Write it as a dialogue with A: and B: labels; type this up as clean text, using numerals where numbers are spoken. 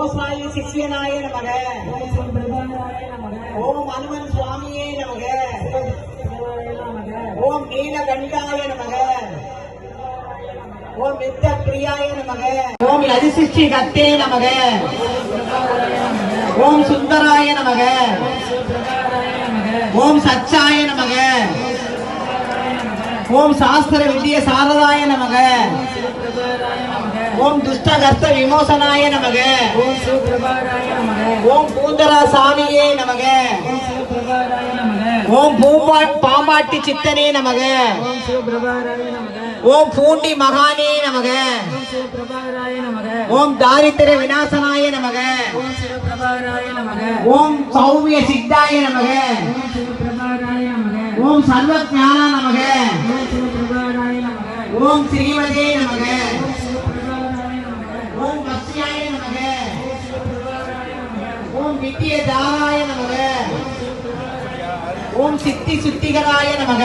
A: கோசாயி சிஷ்யனாய நமக. ஓம் ஹனுமன் சுவாமியே நமக. ஓம் நீலகண்டாய நமக. ஓம் நித்த பிரியாய நமக. ஓம் யதிசிஷ்டி கத்தே நமக. ஓம் சுந்தராய நமக. ஓம் சச்சாய நமக. ஓம் சாஸ்திர வித்ய சாரதாய நமக. ஓம் துஷ்டகர்த்த விமோசனாய நமக. ஓம் பூந்தரா சாமியே நமக. ஓம் பாம்பாட்டி சித்தனே நமக. ஓம் பூண்டி மகானே நமக. ஓம் தாரித்திர விநாசனாய நமக. ஓம் சௌமிய சித்தாய நமக. ஓம் சர்வஜானா நமக. ஓம் ஸ்ரீமதே நமக. ஓம் வசியாய நமக. ஓம் வித்ய தாராய நமக. ஓம் சித்தி சுத்திகராய நமக.